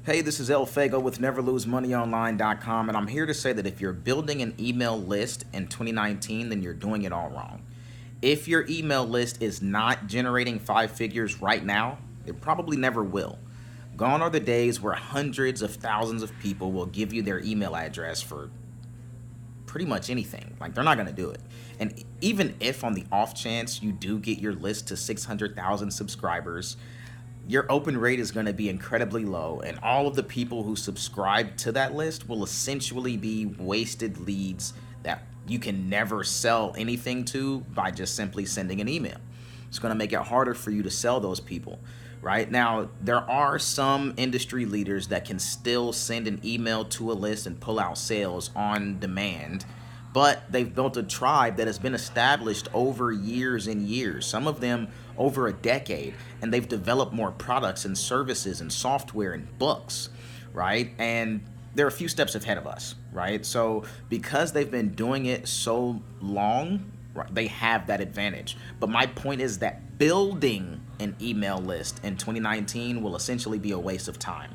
Hey, this is Elfego with NeverLoseMoneyOnline.com, and I'm here to say that if you're building an email list in 2019, then you're doing it all wrong. If your email list is not generating five figures right now, it probably never will. Gone are the days where hundreds of thousands of people will give you their email address for pretty much anything. Like, they're not going to do it. And even if on the off chance you do get your list to 600,000 subscribers, your open rate is going to be incredibly low, and all of the people who subscribe to that list will essentially be wasted leads that you can never sell anything to by just simply sending an email. It's going to make it harder for you to sell those people. Right now, there are some industry leaders that can still send an email to a list and pull out sales on demand, but they've built a tribe that has been established over years and years, some of them over a decade, and they've developed more products and services and software and books, right? And they're a few steps ahead of us, right? So because they've been doing it so long, right, they have that advantage. But my point is that building an email list in 2019 will essentially be a waste of time.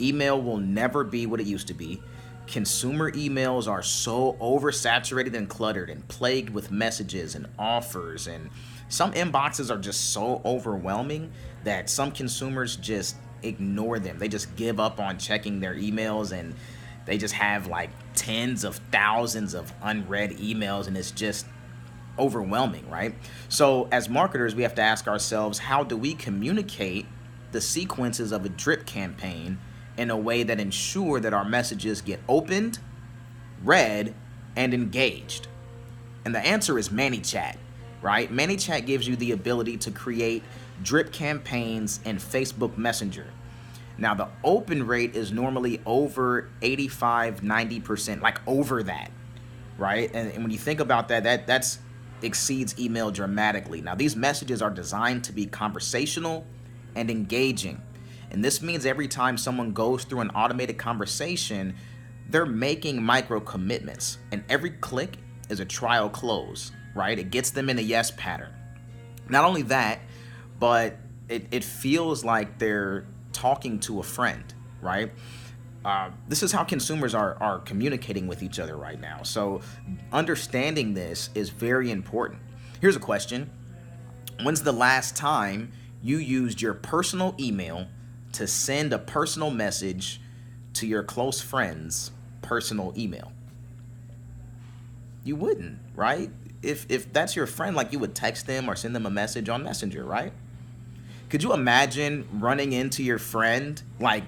Email will never be what it used to be. Consumer emails are so oversaturated and cluttered and plagued with messages and offers, and some inboxes are just so overwhelming that some consumers just ignore them. They just give up on checking their emails, and they just have like tens of thousands of unread emails, and it's just overwhelming, right? So as marketers, we have to ask ourselves, how do we communicate the sequences of a drip campaign in a way that ensure that our messages get opened, read, and engaged? And the answer is ManyChat, right? ManyChat gives you the ability to create drip campaigns in Facebook Messenger. Now, the open rate is normally over 85, 90%, like over that, right? And when you think about that, that's exceeds email dramatically. Now, these messages are designed to be conversational and engaging. And this means every time someone goes through an automated conversation, they're making micro commitments, and every click is a trial close, right? It gets them in a yes pattern. Not only that, but it feels like they're talking to a friend, right? This is how consumers are communicating with each other right now. So understanding this is very important. Here's a question. When's the last time you used your personal email to send a personal message to your close friend's personal email? You wouldn't, right? If that's your friend, like, you would text them or send them a message on Messenger, right? Could you imagine running into your friend, like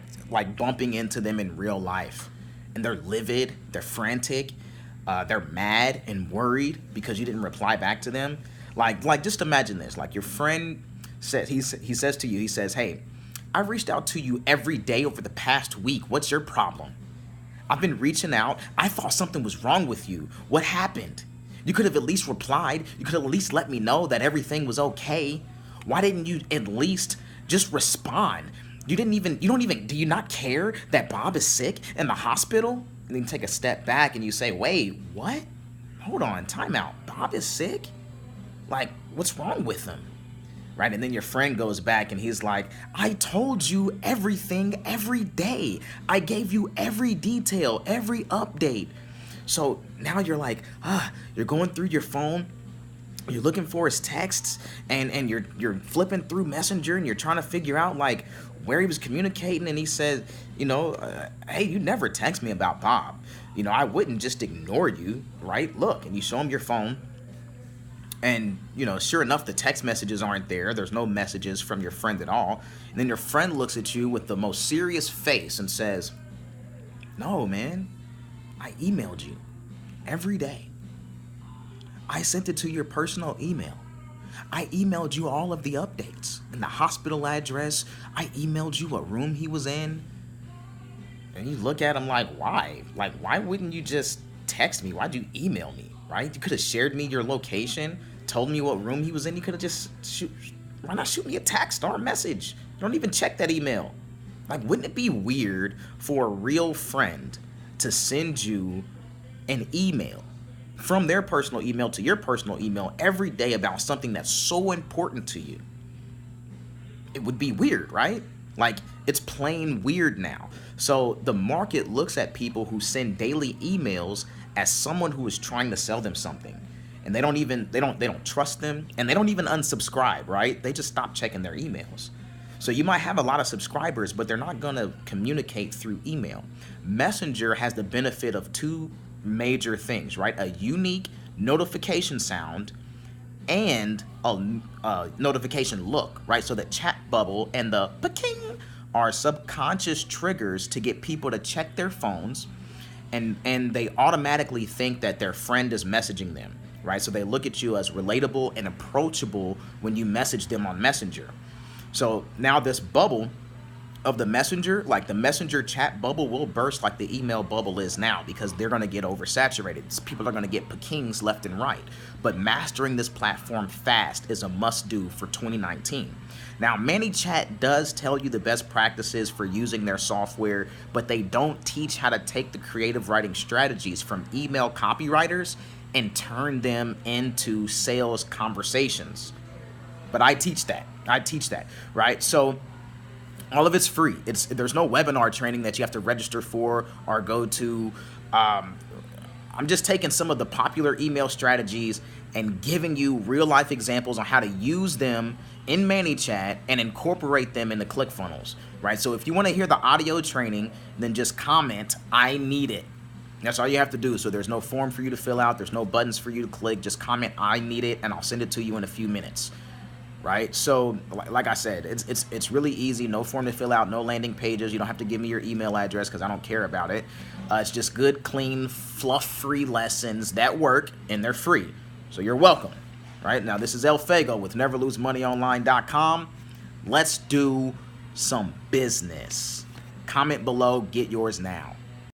bumping into them in real life, and they're livid, they're frantic, they're mad and worried because you didn't reply back to them? Like just imagine this. Like, your friend says, he says to you, he says, "Hey, I've reached out to you every day over the past week. What's your problem? I've been reaching out. I thought something was wrong with you. What happened? You could have at least replied. You could have at least let me know that everything was okay. Why didn't you at least just respond? Do you not care that Bob is sick in the hospital?" And then you take a step back and you say, "Wait, what? Hold on, time out. Bob is sick? Like, what's wrong with him?" Right? And then your friend goes back and he's like, "I told you everything every day. I gave you every detail, every update." So now you're like, you're going through your phone, you're looking for his texts, and you're flipping through Messenger, and you're trying to figure out like where he was communicating, and he said, "Hey, you never text me about Bob. I wouldn't just ignore you, right? Look." And you show him your phone, and sure enough, the text messages aren't there. There's no messages from your friend at all. And then your friend looks at you with the most serious face and says, "No, man, I emailed you every day. I sent it to your personal email. I emailed you all of the updates and the hospital address. I emailed you what room he was in." And you look at him like, why? Like, why wouldn't you just text me? Why'd you email me, right? You could have shared me your location, told me what room he was in. You could have just why not shoot me a text or a message? You don't even check that email. Like, wouldn't it be weird for a real friend to send you an email from their personal email to your personal email every day about something that's so important to you? It would be weird, right? Like, it's plain weird now. So the market looks at people who send daily emails as someone who is trying to sell them something. And they don't trust them, and they don't even unsubscribe, right? They just stop checking their emails. So you might have a lot of subscribers, but they're not going to communicate through email. Messenger has the benefit of two major things, right? A unique notification sound and a notification look, right? So the chat bubble and the ping are subconscious triggers to get people to check their phones, and they automatically think that their friend is messaging them, right? So they look at you as relatable and approachable when you message them on Messenger. So now this bubble of the messenger, like the messenger chat bubble, will burst like the email bubble is now, because they're going to get oversaturated. People are going to get pekings left and right. But mastering this platform fast is a must-do for 2019. Now, ManyChat does tell you the best practices for using their software, but they don't teach how to take the creative writing strategies from email copywriters and turn them into sales conversations. But I teach that, right? So all of it's free. There's no webinar training that you have to register for or go to. I'm just taking some of the popular email strategies and giving you real life examples on how to use them in ManyChat and incorporate them into ClickFunnels, right? So if you want to hear the audio training, then just comment, "I need it." That's all you have to do. So there's no form for you to fill out. There's no buttons for you to click. Just comment, "I need it," and I'll send it to you in a few minutes. Right? So like I said, it's really easy. No form to fill out, no landing pages. You don't have to give me your email address because I don't care about it. It's just good, clean, fluff-free lessons that work, and they're free. So you're welcome. Right? Now, this is Elfego with NeverLoseMoneyOnline.com. Let's do some business. Comment below. Get yours now.